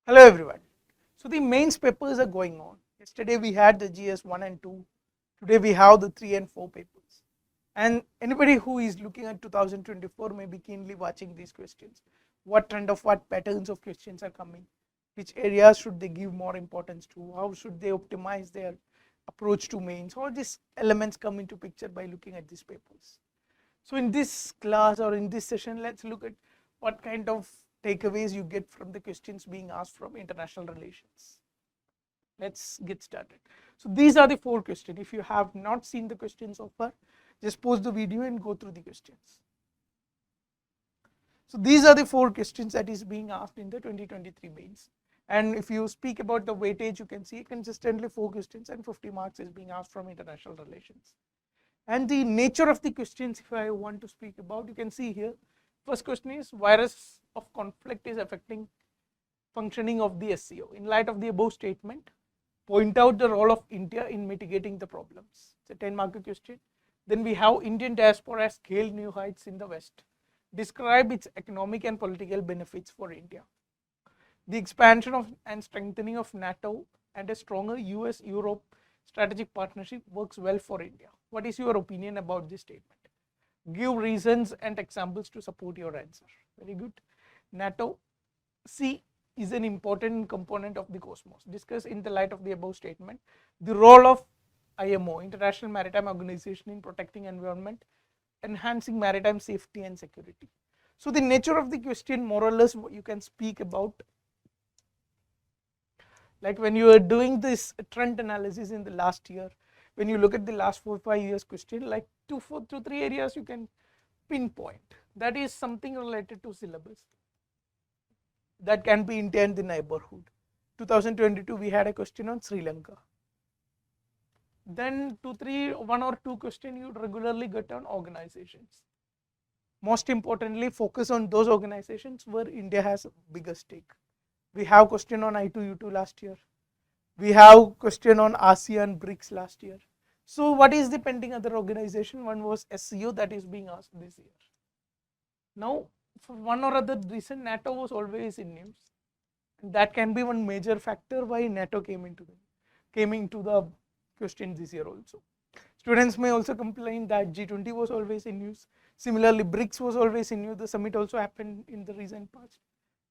Hello everyone. So the mains papers are going on. Yesterday we had the GS 1 and 2. Today we have the 3 and 4 papers. And anybody who is looking at 2024 may be keenly watching these questions. What patterns of questions are coming? Which areas should they give more importance to? How should they optimize their approach to mains? All these elements come into picture by looking at these papers. So in this class or in this session, let's look at what kind of takeaways you get from the questions being asked from international relations. Let's get started. So these are the 4 questions. If you have not seen the questions so far, just pause the video and go through the questions. So these are the 4 questions that is being asked in the 2023 mains. And if you speak about the weightage, you can see consistently 4 questions and 50 marks is being asked from international relations. And the nature of the questions, if I want to speak about, you can see here. First question is, virus of conflict is affecting functioning of the SCO. In light of the above statement, point out the role of India in mitigating the problems. It's a 10-mark question. Then we have Indian diaspora has scaled new heights in the West. Describe its economic and political benefits for India. The expansion of and strengthening of NATO and a stronger US-Europe strategic partnership works well for India. What is your opinion about this statement? Give reasons and examples to support your answer. Very good. NATO is an important component of the cosmos. Discuss in the light of the above statement the role of IMO, International Maritime Organization, in protecting environment, enhancing maritime safety and security. So the nature of the question, more or less, you can speak about, like when you are doing this trend analysis in the last year, when you look at the last 4-5 years question, like 2 to 3 areas you can pinpoint. That is something related to syllabus. That can be India and the neighborhood. 2022 we had a question on Sri Lanka. Then 1 or 2 question you regularly get on organizations. Most importantly, focus on those organizations where India has a bigger stake. We have question on I2U2 last year. We have question on ASEAN BRICS last year. So what is the pending other organization? One was SCO that is being asked this year. Now, for one or other reason, NATO was always in news. And that can be one major factor why NATO came into the question this year also. Students may also complain that G20 was always in news. Similarly, BRICS was always in news. The summit also happened in the recent past.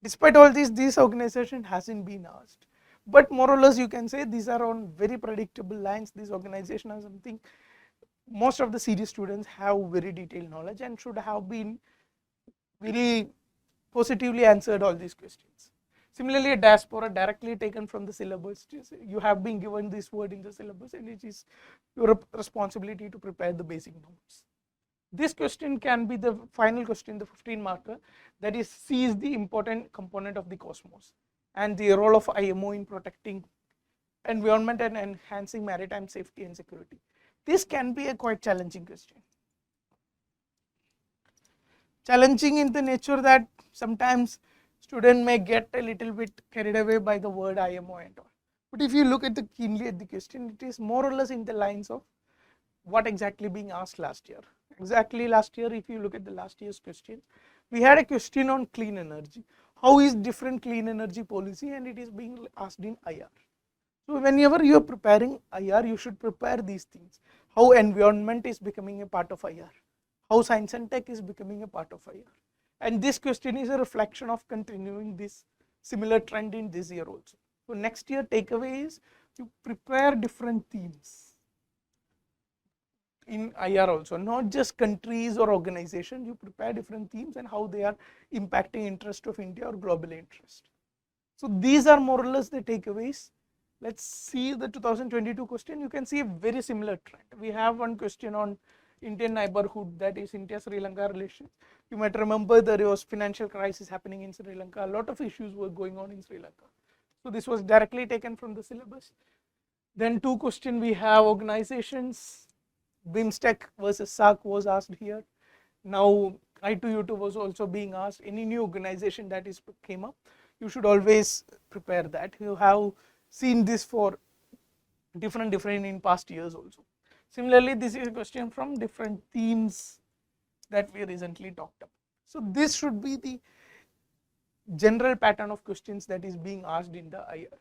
Despite all this organization hasn't been asked. But more or less you can say these are on very predictable lines. This organization is something most of the serious students have very detailed knowledge and should have been very positively answered all these questions. Similarly, a diaspora directly taken from the syllabus. You have been given this word in the syllabus and it is your responsibility to prepare the basic notes. This question can be the final question, the 15 marker, that is C is the important component of the cosmos and the role of IMO in protecting environment and enhancing maritime safety and security. This can be a quite challenging question. Challenging in the nature that sometimes student may get a little bit carried away by the word IMO and all. But if you look at the keenly at the question, it is more or less in the lines of what exactly being asked last year. Exactly last year, if you look at the last year's question, we had a question on clean energy. How is different clean energy policy, and it is being asked in IR. So whenever you are preparing IR, you should prepare these things. How environment is becoming a part of IR. How science and tech is becoming a part of IR. And this question is a reflection of continuing this similar trend in this year also. So next year takeaway is you prepare different themes in IR also, not just countries or organizations. You prepare different themes and how they are impacting interest of India or global interest. So these are more or less the takeaways. Let's see the 2022 question. You can see a very similar trend. We have one question on Indian neighborhood, that is India-Sri Lanka relations. You might remember there was financial crisis happening in Sri Lanka. A lot of issues were going on in Sri Lanka. So this was directly taken from the syllabus. Then 2 questions we have organizations. BIMSTEC versus SAARC was asked here. Now I2U2 was also being asked. Any new organization that is came up, you should always prepare that. You have seen this for different in past years also. Similarly, this is a question from different themes that we recently talked about. So this should be the general pattern of questions that is being asked in the IR.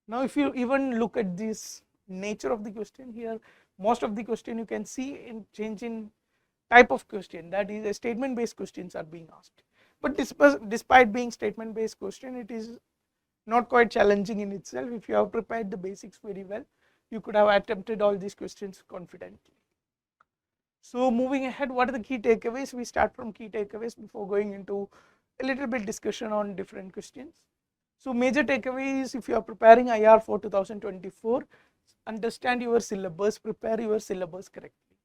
Now if you even look at this nature of the question here, most of the question you can see in change in type of question, that is a statement based questions are being asked. But despite being statement based question, it is not quite challenging in itself. If you have prepared the basics very well, you could have attempted all these questions confidently. So moving ahead, what are the key takeaways? We start from key takeaways before going into a little bit discussion on different questions. So major takeaways, if you are preparing IR for 2024, understand your syllabus, prepare your syllabus correctly.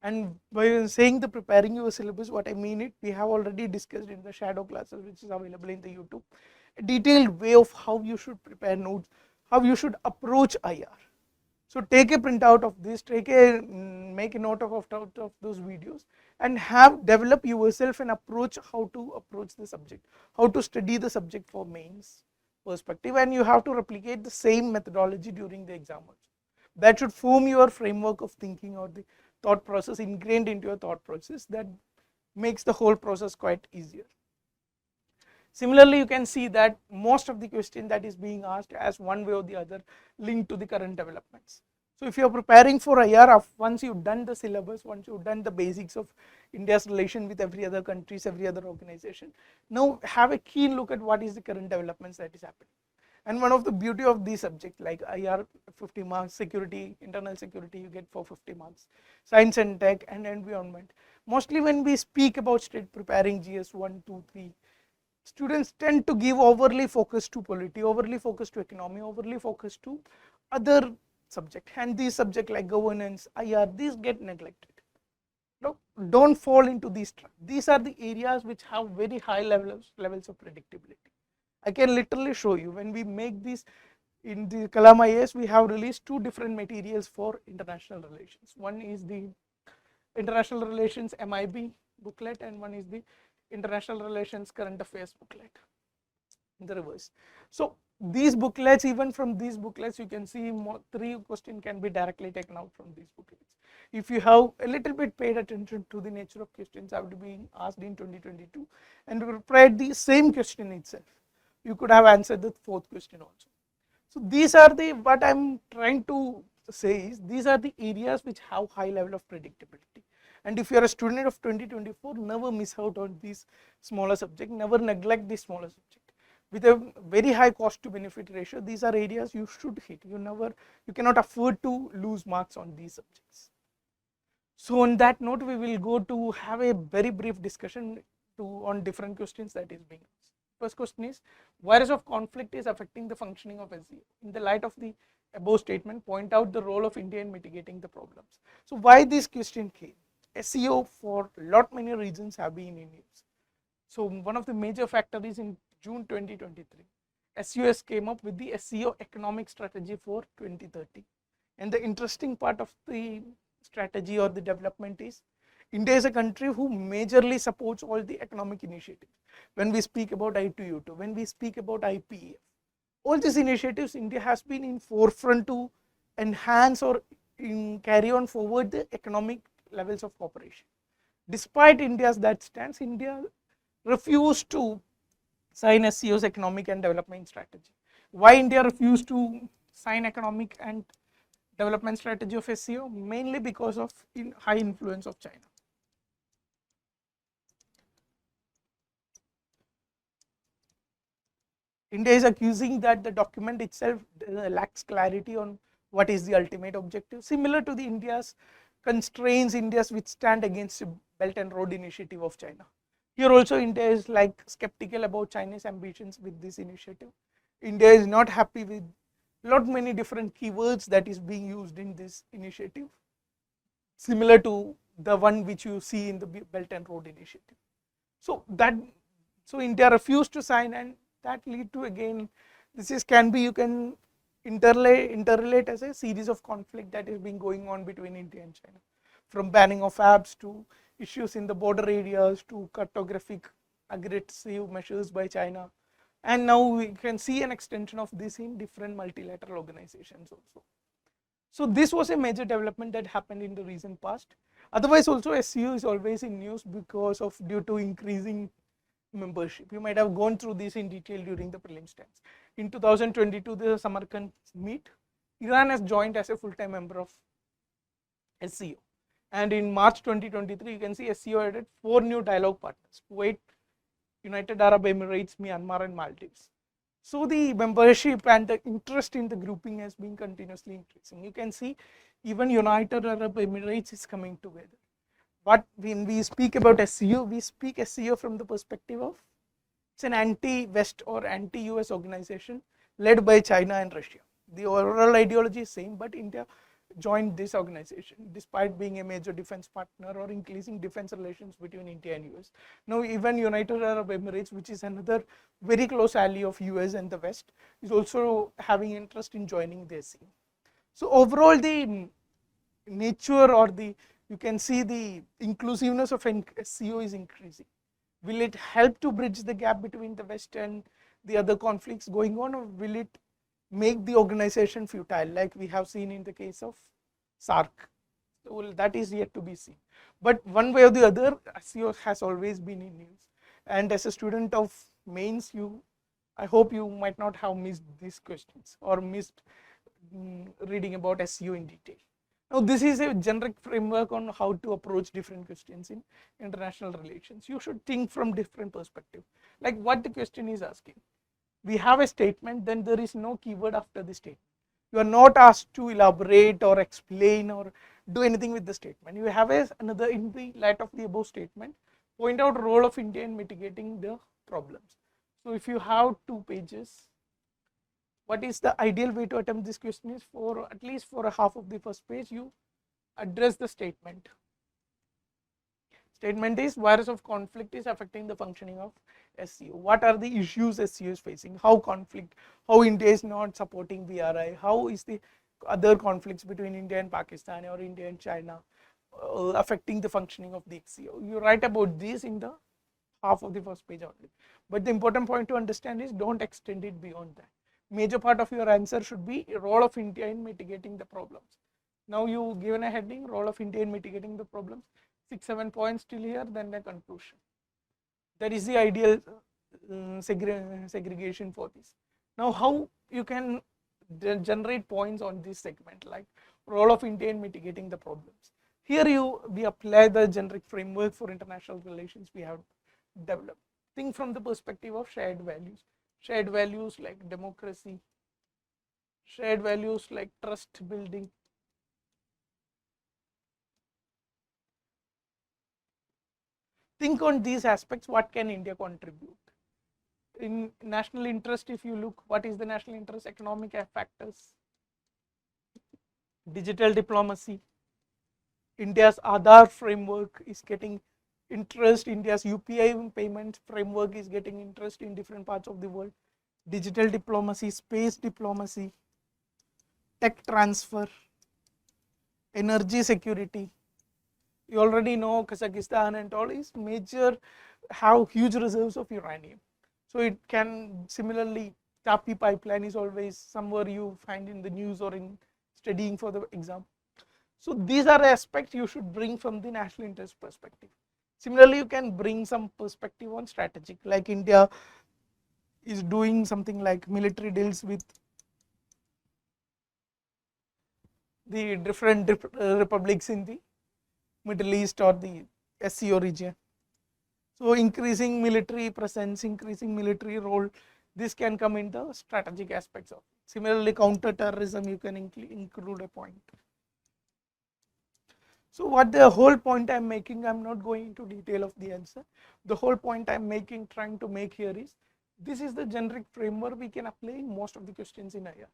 And by saying the preparing your syllabus, what I mean it, we have already discussed in the shadow classes which is available in the YouTube, a detailed way of how you should prepare notes, how you should approach IR. So take a printout of this, make a note of those videos, and develop yourself an approach how to approach the subject, how to study the subject for mains perspective, and you have to replicate the same methodology during the exam also. That should form your framework of thinking or the thought process ingrained into your thought process that makes the whole process quite easier. Similarly, you can see that most of the question that is being asked as one way or the other linked to the current developments. So if you are preparing for IR, once you've done the syllabus, once you've done the basics of India's relation with every other countries, every other organization, now have a keen look at what is the current developments that is happening. And one of the beauty of these subjects like IR 50 marks, security, internal security, you get for 50 marks, science and tech and environment. Mostly when we speak about state preparing GS 1, 2, 3, students tend to give overly focus to polity, overly focus to economy, overly focus to other subject, and these subjects like governance, IR, these get neglected. No, don't fall into these traps. These are the areas which have very high levels of predictability. I can literally show you when we make this in the Kalam IAS, we have released two different materials for international relations. One is the international relations MIB booklet and one is the international relations current affairs booklet in the reverse. So these booklets, even from these booklets, you can see three questions can be directly taken out from these booklets. If you have a little bit paid attention to the nature of questions have to be asked in 2022 and prepared the same question itself, you could have answered the fourth question also. So these are the, what I'm trying to say is, these are the areas which have high level of predictability. And if you are a student of 2024, never miss out on these smaller subject, never neglect this smaller subject. With a very high cost to benefit ratio, these are areas you should hit. You cannot afford to lose marks on these subjects. So on that note, we will go to have a very brief discussion on different questions that is being asked. First question is, virus of conflict is affecting the functioning of SEO. In the light of the above statement, point out the role of India in mitigating the problems. So why this question came? SEO for many reasons have been in use. So one of the major factors is in June 2023, SUS came up with the SEO economic strategy for 2030. And the interesting part of the strategy or the development is, India is a country who majorly supports all the economic initiatives. When we speak about I2U2, when we speak about IPEF, all these initiatives, India has been in forefront to enhance or carry on forward the economic levels of cooperation. Despite India's that stance, India refused to sign SEO's economic and development strategy. Why India refused to sign economic and development strategy of SEO? Mainly because of high influence of China. India is accusing that the document itself lacks clarity on what is the ultimate objective. Similar to the India's constraints, India's withstand against the Belt and Road Initiative of China. Here also India is like skeptical about Chinese ambitions with this initiative. India is not happy with many different keywords that is being used in this initiative, similar to the one which you see in the Belt and Road Initiative. So India refused to sign, and that lead to, again, you can interrelate as a series of conflict that is being going on between India and China, from banning of apps to issues in the border areas to cartographic aggressive measures by China, and now we can see an extension of this in different multilateral organizations also. So this was a major development that happened in the recent past. Otherwise also SEO is always in news because of due to increasing membership. You might have gone through this in detail during the prelims times. In 2022, the Samarkand meet, Iran has joined as a full-time member of SCO. And in March 2023, you can see SCO added 4 new dialogue partners: Kuwait, United Arab Emirates, Myanmar, and Maldives. So the membership and the interest in the grouping has been continuously increasing. You can see even United Arab Emirates is coming together. But when we speak about SCO, we speak SCO from the perspective of it's an anti-West or anti-US organization led by China and Russia. The overall ideology is same, but India joined this organization despite being a major defense partner or increasing defense relations between India and US. Now even United Arab Emirates, which is another very close ally of US and the West, is also having interest in joining the SCO. So overall the nature or the, you can see the inclusiveness of SCO is increasing. Will it help to bridge the gap between the West and the other conflicts going on, or will it make the organization futile like we have seen in the case of SAARC? So well, that is yet to be seen. But one way or the other, SCO has always been in news. And as a student of mains, I hope you might not have missed these questions or missed reading about SCO in detail. Now this is a generic framework on how to approach different questions in international relations. You should think from different perspectives, like what the question is asking. We have a statement, then there is no keyword after the statement. You are not asked to elaborate or explain or do anything with the statement. You have another, in the light of the above statement, point out role of India in mitigating the problems. So if you have 2 pages, what is the ideal way to attempt this question is, for at least for a half of the first page, you address the statement. Statement is virus of conflict is affecting the functioning of SCO. What are the issues SCO is facing? How India is not supporting BRI? How is the other conflicts between India and Pakistan or India and China affecting the functioning of the SCO? You write about this in the half of the first page only. But the important point to understand is, don't extend it beyond that. Major part of your answer should be role of India in mitigating the problems. Now you given a heading, role of India in mitigating the problems, 6-7 points till here, then the conclusion. That is the ideal segregation for this. Now how you can generate points on this segment, like role of India in mitigating the problems. Here we apply the generic framework for international relations we have developed. Think from the perspective of shared values. Shared values like democracy, shared values like trust building, think on these aspects. What can India contribute? In national interest, if you look, what is the national interest? Economic factors, digital diplomacy, India's Aadhaar framework is getting interest, India's UPI payment framework is getting interest in different parts of the world, digital diplomacy, space diplomacy, tech transfer, energy security. You already know Kazakhstan and all is major, have huge reserves of uranium. So it can similarly, Tapi pipeline is always somewhere you find in the news or in studying for the exam. So these are aspects you should bring from the national interest perspective. Similarly, you can bring some perspective on strategic, like India is doing something like military deals with the different republics in the Middle East or the SCO region. So increasing military presence, increasing military role, this can come in the strategic aspects of it. Similarly, counter-terrorism, you can include a point. So what the whole point I'm making, I'm not going into detail of the answer. The whole point I'm making, trying to make here is, this is the generic framework we can apply in most of the questions in IR.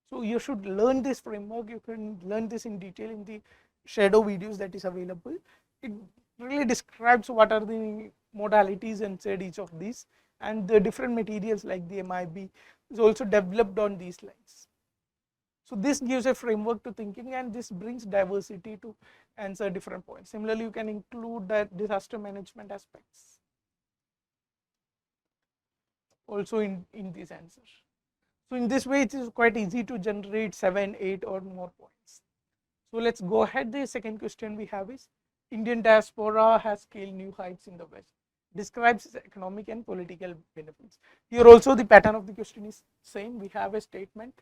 So you should learn this framework. You can learn this in detail in the shadow videos that is available. It really describes what are the modalities inside each of these, and the different materials like the MIB is also developed on these lines. So this gives a framework to thinking, and this brings diversity to answer different points. Similarly, you can include that disaster management aspects also in these answers. So in this way, it is quite easy to generate 7, 8 or more points. So let's go ahead. The second question we have is, Indian diaspora has scaled new heights in the West. describes its economic and political benefits. Here also the pattern of the question is same. We have a statement,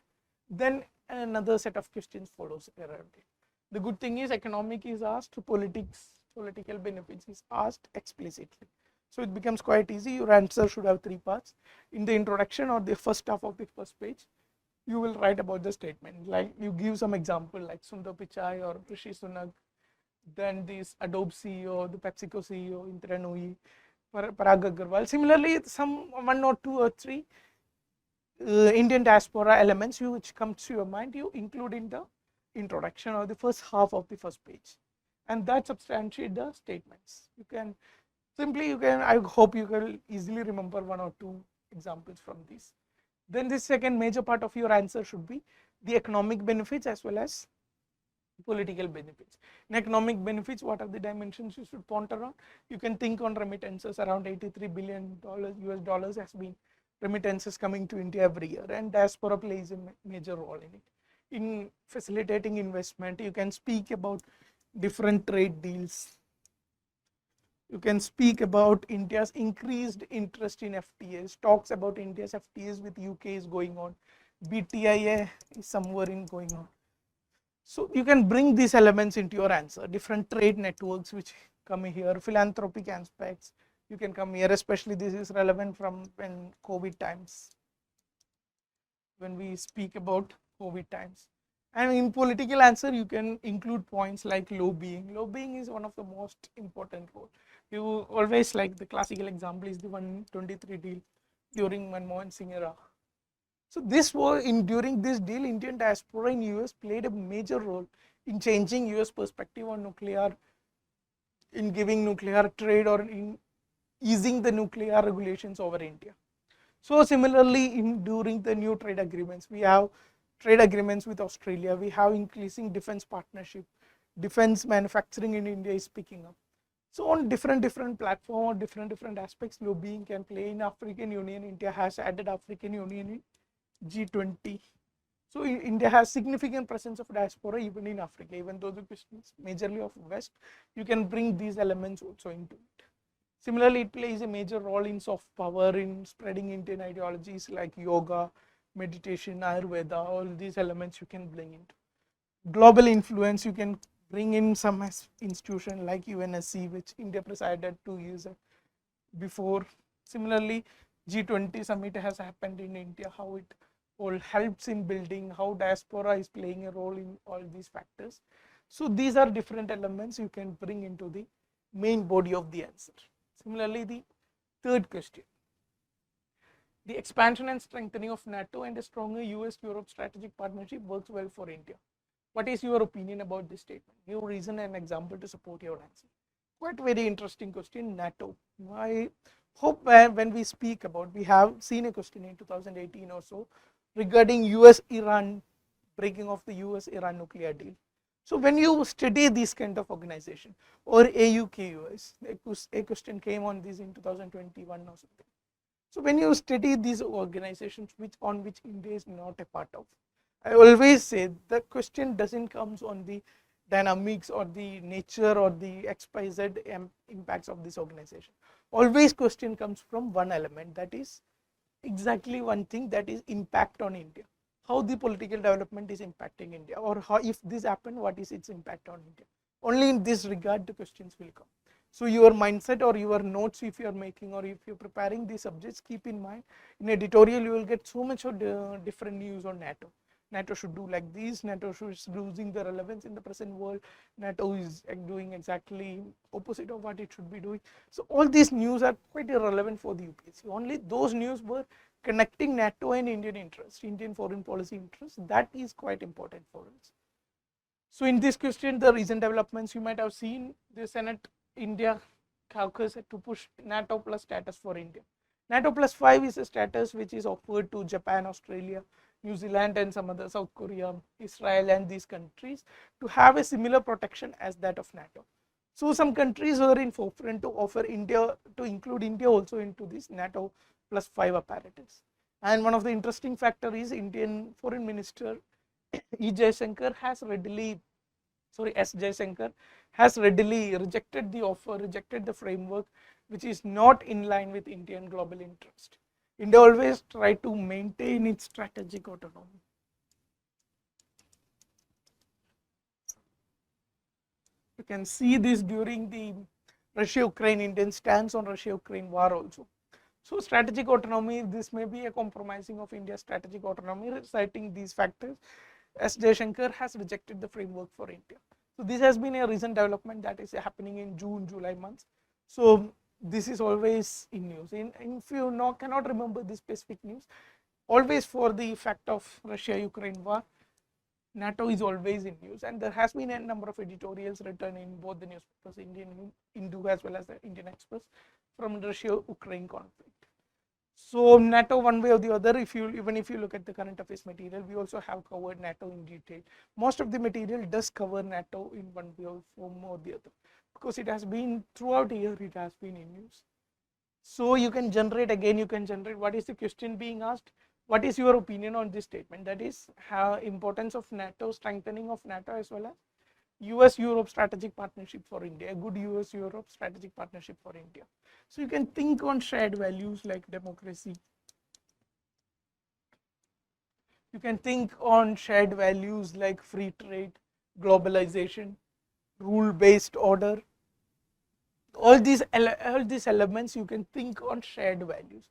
then another set of questions follows around it. The good thing is economic is asked, political benefits is asked explicitly. So it becomes quite easy. Your answer should have 3 parts. In the introduction or the first half of the first page, you will write about the statement. Like you give some example like Sundar Pichai or Rishi Sunak, then this Adobe CEO, the PepsiCo CEO, Indra Nooyi, Parag Agarwal. Similarly, some 1 or 2 or 3 Indian diaspora elements which comes to your mind, you include in the introduction or the first half of the first page, and that substantiate the statements. You can I hope you can easily remember 1 or 2 examples from these. Then the second major part of your answer should be the economic benefits as well as political benefits. In economic benefits, what are the dimensions you should ponder on? You can think on remittances. Around $83 billion US dollars has been remittances coming to India every year, and diaspora plays a major role in it. In facilitating investment, you can speak about different trade deals. You can speak about India's increased interest in FTAs, talks about India's FTAs with UK is going on, BTIA is somewhere in going on. So you can bring these elements into your answer, different trade networks which come here, philanthropic aspects, you can come here, especially this is relevant from when COVID times, when we speak about COVID times. And in political answer, you can include points like lobbying. Lobbying is one of the most important role. You always like the classical example is the 123 deal during Manmohan Singh era. So this was during this deal, Indian diaspora in US played a major role in changing US perspective on nuclear, in giving nuclear trade or in easing the nuclear regulations over India. So similarly, during the new trade agreements, we have trade agreements with Australia, we have increasing defense partnership, defense manufacturing in India is picking up. So on different platforms, different aspects, lobbying can play. In African Union, India has added African Union in G20. So India has significant presence of diaspora even in Africa, even though the question is majorly of West, you can bring these elements also into it. Similarly, it plays a major role in soft power, in spreading Indian ideologies like yoga, meditation, Ayurveda, all these elements you can bring into. Global influence, you can bring in some institution like UNSC, which India presided 2 years before. Similarly, G20 summit has happened in India, how it all helps in building, how diaspora is playing a role in all these factors. So these are different elements you can bring into the main body of the answer. Similarly, the third question, the expansion and strengthening of NATO and a stronger US-Europe strategic partnership works well for India. What is your opinion about this statement? Give reason and example to support your answer. Quite very interesting question, NATO. I hope when we speak about, we have seen a question in 2018 or so regarding US-Iran, breaking of the US-Iran nuclear deal. So when you study this kind of organization or AUKUS, a question came on this in 2021 or something. So when you study these organizations on which India is not a part of, I always say the question doesn't come on the dynamics or the nature or the XYZ impacts of this organization. Always question comes from one element, that is exactly one thing, that is impact on India. How the political development is impacting India, or how, if this happened, what is its impact on India. Only in this regard the questions will come. So your mindset or your notes, if you are making or if you are preparing these subjects, keep in mind in editorial you will get so much of different news on NATO. NATO should do like this, NATO is losing the relevance in the present world, NATO is doing exactly opposite of what it should be doing. So all these news are quite irrelevant for the UPSC. Only those news were connecting NATO and Indian interest, Indian foreign policy interest, that is quite important for us. So in this question, the recent developments you might have seen, the Senate India caucus to push NATO plus status for India. NATO plus 5 is a status which is offered to Japan, Australia, New Zealand and some other, South Korea, Israel and these countries to have a similar protection as that of NATO. So some countries were in forefront to offer India, to include India also into this NATO plus 5 apparatus. And one of the interesting factor is Indian Foreign Minister S. Jaishankar has readily rejected the offer, rejected the framework which is not in line with Indian global interest. India always try to maintain its strategic autonomy. You can see this during the Russia-Ukraine Indian stance on Russia-Ukraine war also. So strategic autonomy, this may be a compromising of India's strategic autonomy, citing these factors. S. Jaishankar has rejected the framework for India. So this has been a recent development that is happening in June, July months. So this is always in news. If you cannot remember this specific news, always for the fact of Russia-Ukraine war, NATO is always in news, and there has been a number of editorials written in both the newspapers, Indian Hindu as well as the Indian Express, from the Russia-Ukraine conflict. So NATO, one way or the other, even if you look at the current affairs material, we also have covered NATO in detail. Most of the material does cover NATO in one way or form or the other, because it has been throughout the year, it has been in news. So you can generate, what is the question being asked? What is your opinion on this statement? That is, importance of NATO, strengthening of NATO, as well as US-Europe strategic partnership for India, a good US-Europe strategic partnership for India. So you can think on shared values like democracy. You can think on shared values like free trade, globalization, rule-based order. All these elements you can think on shared values.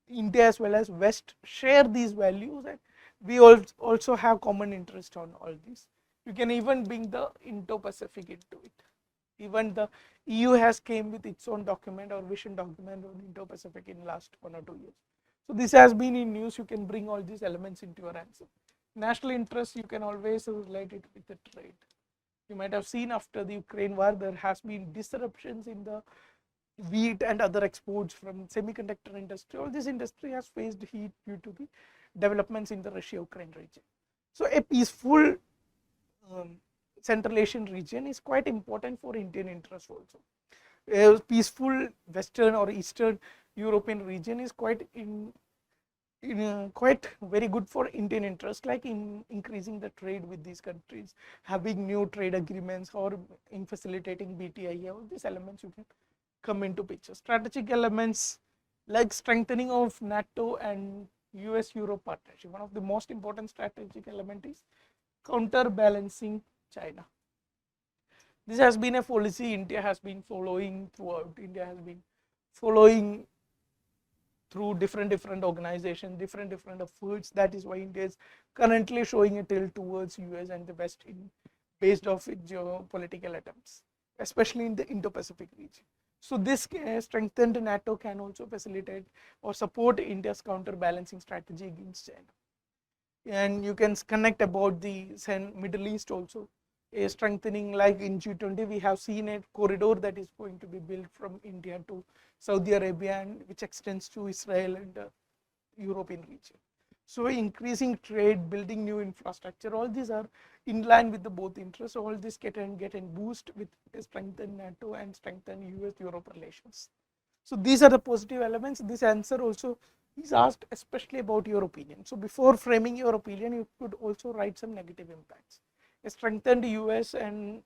India as well as West share these values, and we also have common interest on all these. You can even bring the Indo-Pacific into it. Even the EU has came with its own document or vision document on Indo-Pacific in last 1 or 2 years. So this has been in news. You can bring all these elements into your answer. National interest, you can always relate it with the trade. You might have seen after the Ukraine war, there has been disruptions in the wheat and other exports from semiconductor industry. All this industry has faced heat due to the developments in the Russia-Ukraine region. So a peaceful Central Asian region is quite important for Indian interest also. A peaceful Western or Eastern European region is quite very good for Indian interest, like in increasing the trade with these countries, having new trade agreements, or in facilitating BTIA. All these elements you can come into picture. Strategic elements like strengthening of NATO and US-Europe partnership. One of the most important strategic element is counterbalancing China. This has been a policy India has been following throughout. India has been following through different organizations, different efforts. That is why India is currently showing a tilt towards US and the West based off its geopolitical attempts, especially in the Indo-Pacific region. So this strengthened NATO can also facilitate or support India's counterbalancing strategy against China. And you can connect about the Middle East also. A strengthening, like in G20, we have seen a corridor that is going to be built from India to Saudi Arabia, and which extends to Israel and the European region. So increasing trade, building new infrastructure, all these are in line with the both interests. All this get a boost with strengthened NATO and strengthened US-Europe relations. So these are the positive elements. This answer also is asked especially about your opinion. So before framing your opinion, you could also write some negative impacts. A strengthened US and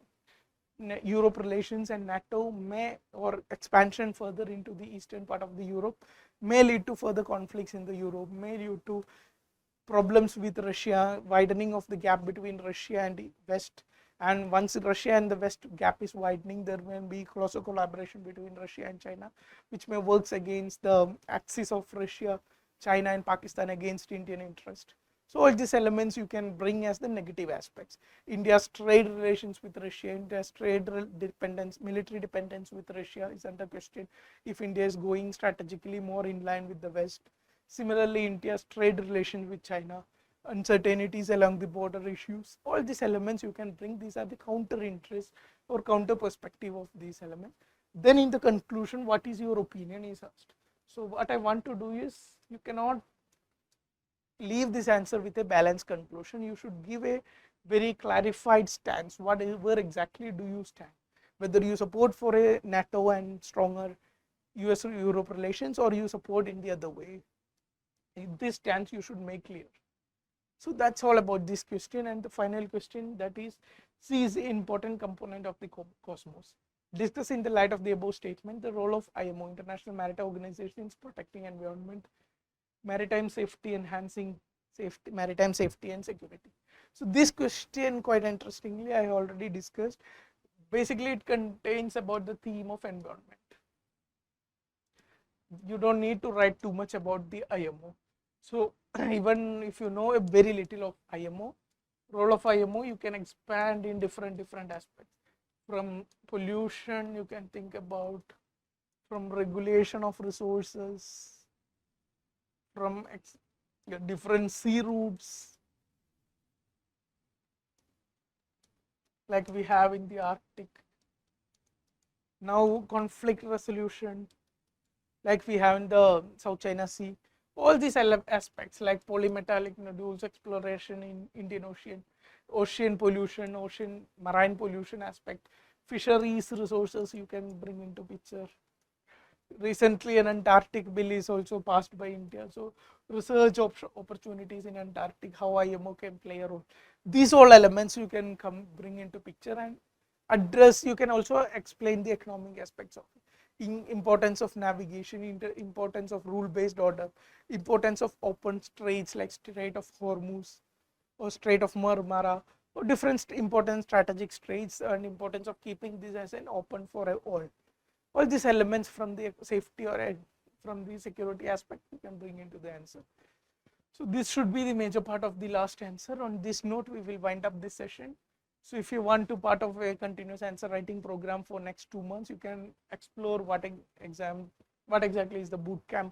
Europe relations and NATO may, or expansion further into the eastern part of the Europe, may lead to further conflicts in the Europe, may lead to problems with Russia, widening of the gap between Russia and the West. And once Russia and the West gap is widening, there may be closer collaboration between Russia and China, which may work against the axis of Russia, China and Pakistan against Indian interest. So all these elements you can bring as the negative aspects. India's trade relations with Russia, India's trade dependence, military dependence with Russia is under question if India is going strategically more in line with the West. Similarly, India's trade relations with China, uncertainties along the border issues, all these elements you can bring. These are the counter interest or counter perspective of these elements. Then in the conclusion, what is your opinion is asked. So what I want to do is, you cannot leave this answer with a balanced conclusion. You should give a very clarified stance. Where exactly do you stand? Whether you support for a NATO and stronger US-Europe relations, or you support in the other way. This stance you should make clear. So that's all about this question. And the final question, that is, C is the important component of the cosmos. Discuss in the light of the above statement the role of IMO, International Maritime Organization, in protecting environment, maritime safety, enhancing maritime safety and security. So this question, quite interestingly, I already discussed. Basically, it contains about the theme of environment. You don't need to write too much about the IMO. So even if you know a very little of IMO, role of IMO, you can expand in different aspects. From pollution, you can think about from regulation of resources, from different sea routes, like we have in the Arctic. Now conflict resolution, like we have in the South China Sea. All these aspects like polymetallic nodules exploration in Indian Ocean, ocean pollution, marine pollution aspect, fisheries resources you can bring into picture. Recently an Antarctic bill is also passed by India. So research opportunities in Antarctic, how IMO can play a role. These all elements you can bring into picture and address. You can also explain the economic aspects of it. Importance of navigation, importance of rule-based order, importance of open straits like Strait of Hormuz or Strait of Marmara, or different important strategic straits, and importance of keeping this as an open for all these elements from the safety or from the security aspect you can bring into the answer. So this should be the major part of the last answer. On this note, we will wind up this session. So if you want to part of a continuous answer writing program for next 2 months, you can explore what exactly is the bootcamp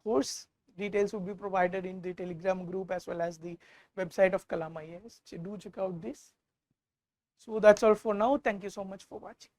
course. Details will be provided in the Telegram group as well as the website of Kalam IAS. So do check out this. So that's all for now. Thank you so much for watching.